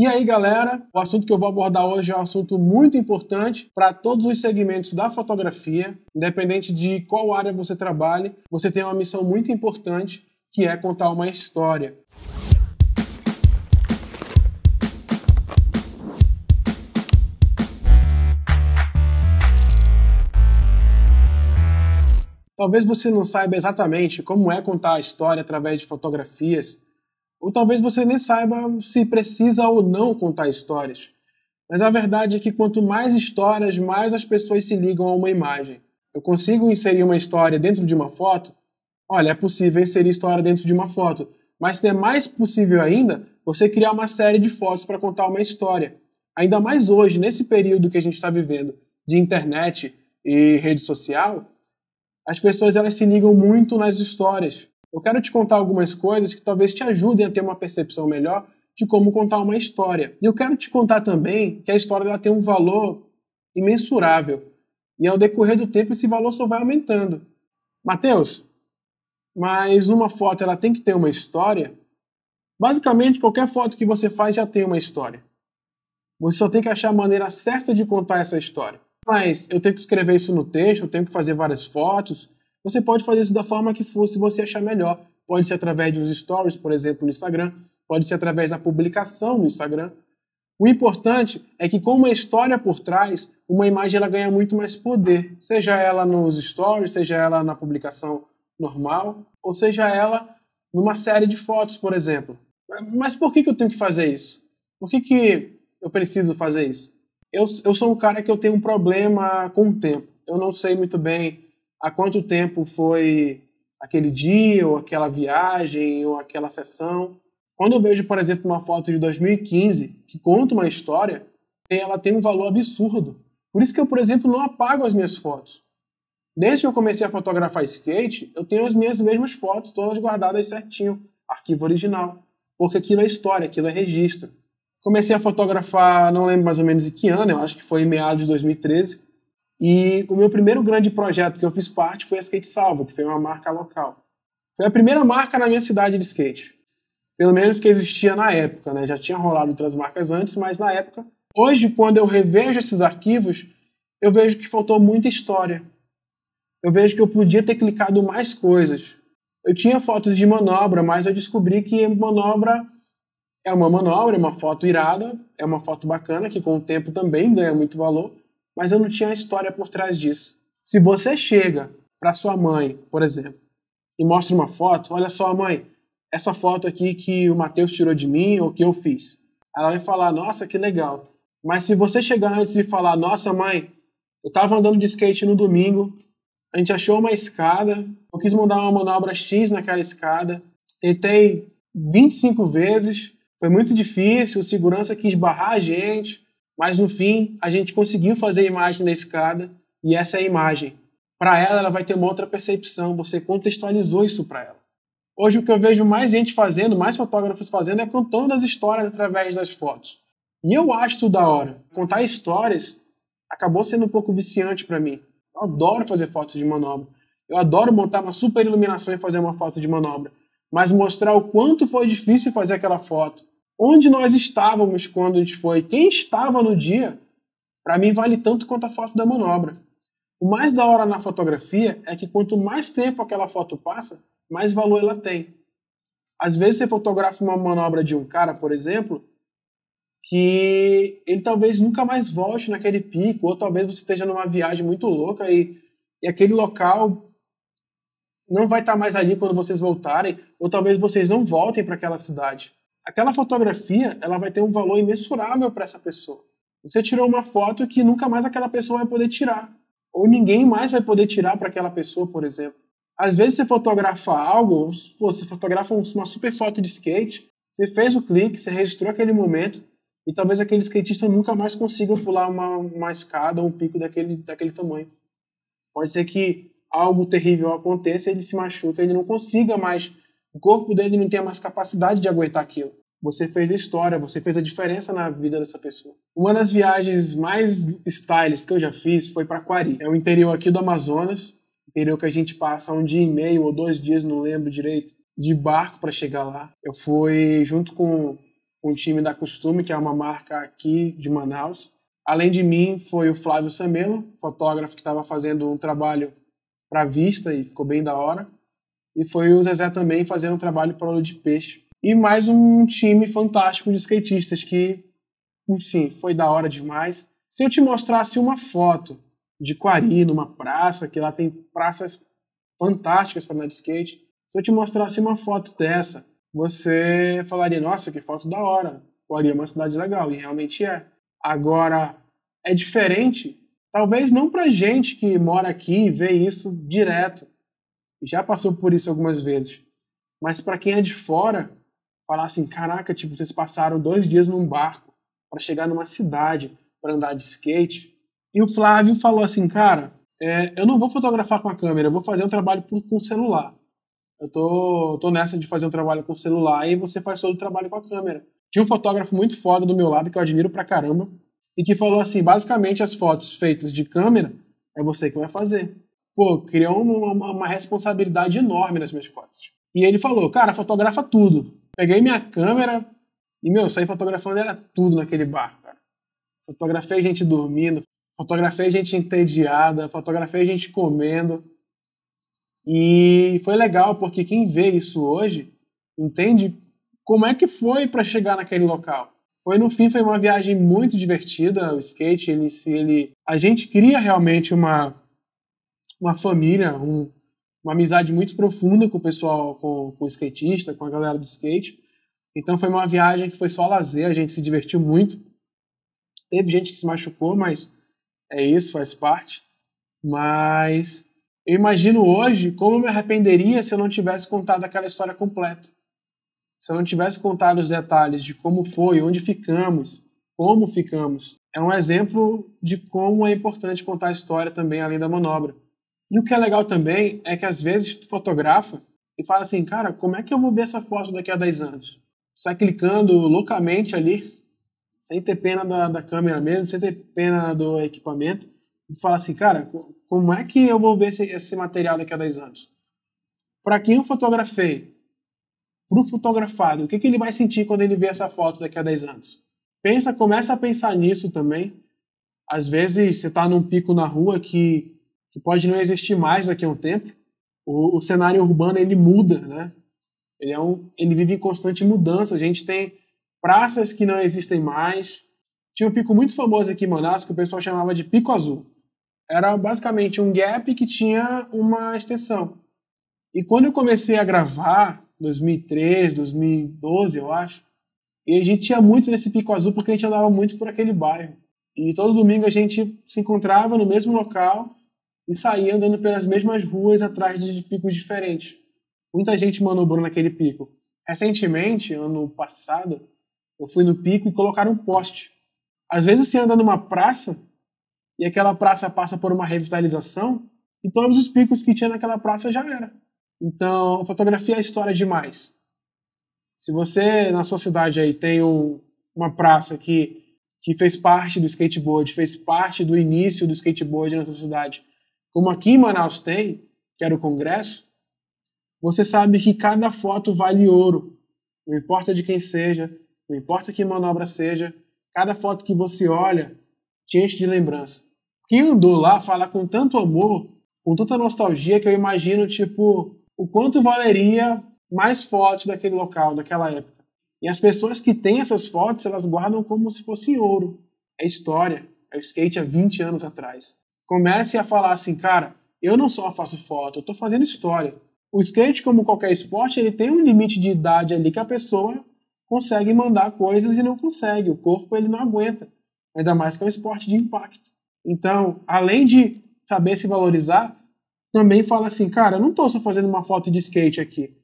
E aí, galera, o assunto que eu vou abordar hoje é um assunto muito importante para todos os segmentos da fotografia. Independente de qual área você trabalhe, você tem uma missão muito importante, que é contar uma história. Talvez você não saiba exatamente como é contar a história através de fotografias, ou talvez você nem saiba se precisa ou não contar histórias. Mas a verdade é que quanto mais histórias, mais as pessoas se ligam a uma imagem. Eu consigo inserir uma história dentro de uma foto? Olha, é possível inserir história dentro de uma foto, mas é mais possível ainda você criar uma série de fotos para contar uma história. Ainda mais hoje, nesse período que a gente está vivendo de internet e rede social, as pessoas elas se ligam muito nas histórias. Eu quero te contar algumas coisas que talvez te ajudem a ter uma percepção melhor de como contar uma história. E eu quero te contar também que a história ela tem um valor imensurável. E ao decorrer do tempo esse valor só vai aumentando. Mateus, mas uma foto ela tem que ter uma história? Basicamente, qualquer foto que você faz já tem uma história. Você só tem que achar a maneira certa de contar essa história. Mas eu tenho que escrever isso no texto, eu tenho que fazer várias fotos. Você pode fazer isso da forma que for, se você achar melhor. Pode ser através de uns stories, por exemplo, no Instagram. Pode ser através da publicação no Instagram. O importante é que com uma história por trás, uma imagem ela ganha muito mais poder. Seja ela nos stories, seja ela na publicação normal, ou seja ela numa série de fotos, por exemplo. Mas por que eu tenho que fazer isso? Por que eu preciso fazer isso? Eu sou um cara que eu tenho um problema com o tempo. Eu não sei muito bem há quanto tempo foi aquele dia, ou aquela viagem, ou aquela sessão. Quando eu vejo, por exemplo, uma foto de 2015 que conta uma história, ela tem um valor absurdo. Por isso que eu, por exemplo, não apago as minhas fotos. Desde que eu comecei a fotografar skate, eu tenho as minhas mesmas fotos, todas guardadas certinho, arquivo original. Porque aquilo é história, aquilo é registro. Comecei a fotografar, não lembro mais ou menos em que ano, eu acho que foi em meados de 2013. E o meu primeiro grande projeto que eu fiz parte foi a Skate Salva, que foi uma marca local. Foi a primeira marca na minha cidade de skate. Pelo menos que existia na época, né? Já tinha rolado outras marcas antes, mas na época. Hoje, quando eu revejo esses arquivos, eu vejo que faltou muita história. Eu vejo que eu podia ter clicado mais coisas. Eu tinha fotos de manobra, mas eu descobri que manobra é uma manobra, é uma foto irada, é uma foto bacana, que com o tempo também ganha muito valor, mas eu não tinha a história por trás disso. Se você chega para sua mãe, por exemplo, e mostra uma foto, olha só, mãe, essa foto aqui que o Mateus tirou de mim ou que eu fiz. Ela vai falar, nossa, que legal. Mas se você chegar antes e falar, nossa, mãe, eu estava andando de skate no domingo, a gente achou uma escada, eu quis mandar uma manobra X naquela escada, tentei 25 vezes, foi muito difícil, o segurança quis barrar a gente, mas no fim a gente conseguiu fazer a imagem da escada e essa é a imagem. Para ela vai ter uma outra percepção, você contextualizou isso para ela. Hoje o que eu vejo mais gente fazendo, mais fotógrafos fazendo, é contando as histórias através das fotos. E eu acho isso da hora. Contar histórias acabou sendo um pouco viciante para mim. Eu adoro fazer fotos de manobra. Eu adoro montar uma super iluminação e fazer uma foto de manobra. Mas mostrar o quanto foi difícil fazer aquela foto. Onde nós estávamos quando a gente foi. Quem estava no dia, para mim vale tanto quanto a foto da manobra. O mais da hora na fotografia é que quanto mais tempo aquela foto passa, mais valor ela tem. Às vezes você fotografa uma manobra de um cara, por exemplo, que ele talvez nunca mais volte naquele pico, ou talvez você esteja numa viagem muito louca e aquele local não vai estar mais ali quando vocês voltarem, ou talvez vocês não voltem para aquela cidade. Aquela fotografia ela vai ter um valor imensurável para essa pessoa. Você tirou uma foto que nunca mais aquela pessoa vai poder tirar, ou ninguém mais vai poder tirar para aquela pessoa, por exemplo. Às vezes você fotografa algo, você fotografa uma super foto de skate, você fez o clique, você registrou aquele momento, e talvez aquele skatista nunca mais consiga pular uma escada ou um pico daquele tamanho. Pode ser que algo terrível aconteça, ele se machuca, ele não consiga mais, o corpo dele não tenha mais capacidade de aguentar aquilo. Você fez a história, você fez a diferença na vida dessa pessoa. Uma das viagens mais stylish que eu já fiz foi para Quari. É o interior aqui do Amazonas, interior que a gente passa 1 dia e meio ou 2 dias, não lembro direito, de barco para chegar lá. Eu fui junto com com o time da Costume, que é uma marca aqui de Manaus. Além de mim, foi o Flávio Samelo, fotógrafo que estava fazendo um trabalho para vista e ficou bem da hora. E foi o Zezé também fazendo um trabalho para Olho de Peixe. E mais um time fantástico de skatistas que, enfim, foi da hora demais. Se eu te mostrasse uma foto de Quari, numa praça, que lá tem praças fantásticas para andar de skate, se eu te mostrasse uma foto dessa, você falaria, nossa, que foto da hora. Quari é uma cidade legal, e realmente é. Agora, é diferente, talvez não pra gente que mora aqui e vê isso direto, já passou por isso algumas vezes, mas para quem é de fora, falar assim, caraca, tipo, vocês passaram 2 dias num barco para chegar numa cidade para andar de skate. E o Flávio falou assim, cara, eu não vou fotografar com a câmera, eu vou fazer um trabalho com o celular. Eu tô nessa de fazer um trabalho com o celular e você faz todo o trabalho com a câmera. Tinha um fotógrafo muito foda do meu lado, que eu admiro pra caramba, e que falou assim, basicamente as fotos feitas de câmera é você que vai fazer. Pô, criou uma responsabilidade enorme nas minhas costas. E ele falou, cara, fotografa tudo. Peguei minha câmera e, saí fotografando, era tudo naquele barco, cara. Fotografei gente dormindo, fotografei gente entediada, fotografei gente comendo. E foi legal, porque quem vê isso hoje entende como é que foi para chegar naquele local. No fim, foi uma viagem muito divertida. O skate, a gente cria realmente uma família, uma amizade muito profunda com o pessoal, com o skatista, com a galera do skate. Então foi uma viagem que foi só lazer, a gente se divertiu muito. Teve gente que se machucou, mas é isso, faz parte. Mas eu imagino hoje como eu me arrependeria se eu não tivesse contado aquela história completa. Se eu não tivesse contado os detalhes de como foi, onde ficamos, como ficamos. É um exemplo de como é importante contar a história também além da manobra. E o que é legal também é que às vezes tu fotografa e fala assim, cara, como é que eu vou ver essa foto daqui a 10 anos? Sai clicando loucamente ali, sem ter pena da câmera mesmo, sem ter pena do equipamento, e fala assim, cara, como é que eu vou ver esse material daqui a 10 anos? Para quem eu fotografei, pro fotografado, o que ele vai sentir quando ele vê essa foto daqui a 10 anos? Começa a pensar nisso também. Às vezes você está num pico na rua que pode não existir mais daqui a um tempo. O cenário urbano ele muda, né? Ele vive em constante mudança. A gente tem praças que não existem mais. Tinha um pico muito famoso aqui em Manaus que o pessoal chamava de Pico Azul. Era basicamente um gap que tinha uma extensão. E quando eu comecei a gravar, 2013, 2012, eu acho, e a gente ia muito nesse Pico Azul porque a gente andava muito por aquele bairro. E todo domingo a gente se encontrava no mesmo local e saía andando pelas mesmas ruas atrás de picos diferentes. Muita gente manobrou naquele pico. Recentemente, ano passado, eu fui no pico e colocaram um poste. Às vezes você anda numa praça e aquela praça passa por uma revitalização e todos os picos que tinha naquela praça já era. Então, fotografia é história demais. Se você, na sua cidade aí, tem uma praça que fez parte do skateboard, fez parte do início do skateboard na sua cidade, como aqui em Manaus tem, que era o Congresso, você sabe que cada foto vale ouro. Não importa de quem seja, não importa que manobra seja, cada foto que você olha te enche de lembrança. Quem andou lá fala com tanto amor, com tanta nostalgia, que eu imagino, tipo, o quanto valeria mais fotos daquele local, daquela época. E as pessoas que têm essas fotos, elas guardam como se fossem ouro. É história. É o skate há 20 anos atrás. Comece a falar assim, cara, eu não só faço foto, eu tô fazendo história. O skate, como qualquer esporte, ele tem um limite de idade ali que a pessoa consegue mandar coisas e não consegue. O corpo, ele não aguenta. Ainda mais que é um esporte de impacto. Então, além de saber se valorizar, também fala assim, cara, eu não tô só fazendo uma foto de skate aqui.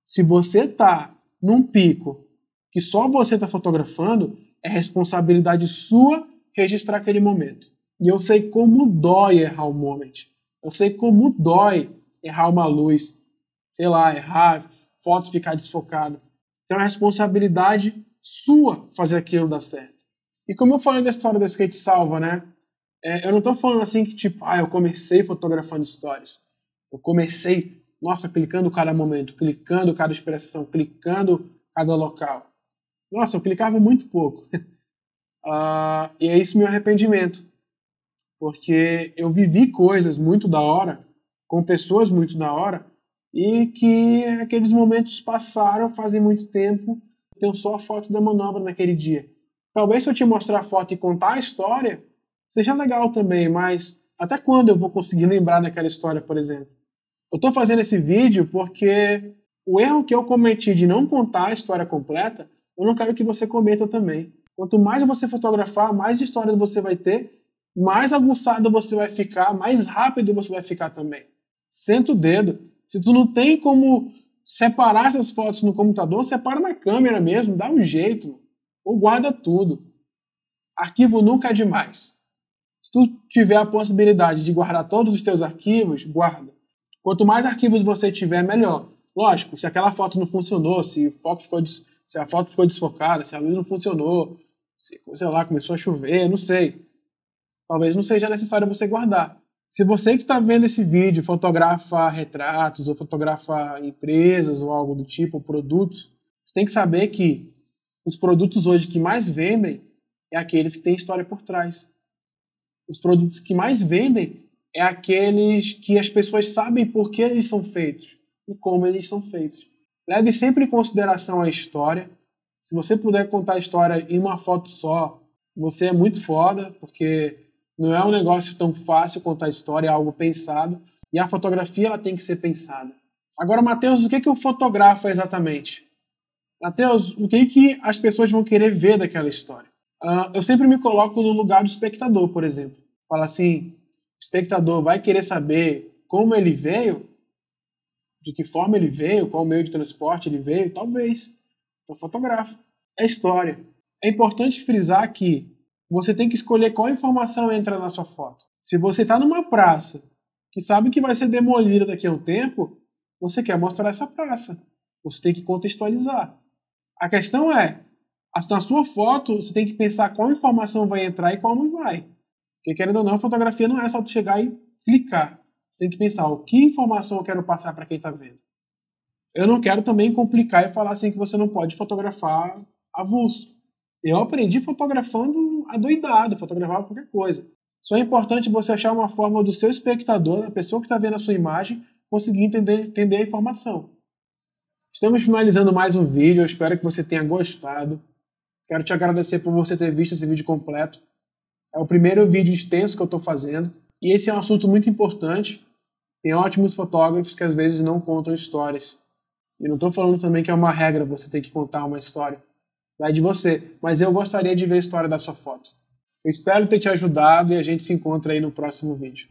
Se você tá num pico que só você tá fotografando, é responsabilidade sua registrar aquele momento. E eu sei como dói errar o moment. Eu sei como dói errar uma luz. Sei lá, errar, foto ficar desfocada. Então é responsabilidade sua fazer aquilo dar certo. E como eu falei da história da Skate Salva, né? Eu não tô falando assim que tipo, eu comecei fotografando stories. Eu comecei, nossa, clicando cada momento, clicando cada expressão, clicando cada local. Nossa, eu clicava muito pouco. E é isso meu arrependimento. Porque eu vivi coisas muito da hora, com pessoas muito da hora, e que aqueles momentos passaram fazem muito tempo, tenho só a foto da manobra naquele dia. Talvez se eu te mostrar a foto e contar a história, seja legal também, mas até quando eu vou conseguir lembrar daquela história, por exemplo? Eu estou fazendo esse vídeo porque o erro que eu cometi de não contar a história completa, eu não quero que você cometa também. Quanto mais você fotografar, mais histórias você vai ter, mais aguçado você vai ficar, mais rápido você vai ficar também. Senta o dedo. Se tu não tem como separar essas fotos no computador, separa na câmera mesmo, dá um jeito, mano. Ou guarda tudo. Arquivo nunca é demais. Se tu tiver a possibilidade de guardar todos os teus arquivos, guarda. Quanto mais arquivos você tiver, melhor. Lógico, se aquela foto não funcionou, se a foto ficou desfocada, se a luz não funcionou, se, sei lá, começou a chover, não sei. Talvez não seja necessário você guardar. Se você que está vendo esse vídeo fotografa retratos ou fotografa empresas ou algo do tipo, ou produtos, você tem que saber que os produtos hoje que mais vendem é aqueles que têm história por trás. Os produtos que mais vendem é aqueles que as pessoas sabem por que eles são feitos e como eles são feitos. Leve sempre em consideração a história. Se você puder contar a história em uma foto só, você é muito foda, porque não é um negócio tão fácil contar a história, é algo pensado. E a fotografia ela tem que ser pensada. Agora, Matheus, o que eu fotografo exatamente? Matheus, o que as pessoas vão querer ver daquela história? Eu sempre me coloco no lugar do espectador, por exemplo. Fala assim, o espectador vai querer saber como ele veio, de que forma ele veio, qual meio de transporte ele veio, talvez. Então fotografa. É história. É importante frisar que você tem que escolher qual informação entra na sua foto. Se você está numa praça que sabe que vai ser demolida daqui a um tempo, você quer mostrar essa praça. Você tem que contextualizar. A questão é, na sua foto, você tem que pensar qual informação vai entrar e qual não vai. Porque, querendo ou não, a fotografia não é só tu chegar e clicar. Você tem que pensar o que informação eu quero passar para quem está vendo. Eu não quero também complicar e falar assim que você não pode fotografar avulso. Eu aprendi fotografando adoidado, fotografava qualquer coisa. Só é importante você achar uma forma do seu espectador, da pessoa que está vendo a sua imagem, conseguir entender a informação. Estamos finalizando mais um vídeo, eu espero que você tenha gostado. Quero te agradecer por você ter visto esse vídeo completo. É o primeiro vídeo extenso que eu estou fazendo. E esse é um assunto muito importante. Tem ótimos fotógrafos que às vezes não contam histórias. E não estou falando também que é uma regra você ter que contar uma história. Vai de você. Mas eu gostaria de ver a história da sua foto. Eu espero ter te ajudado e a gente se encontra aí no próximo vídeo.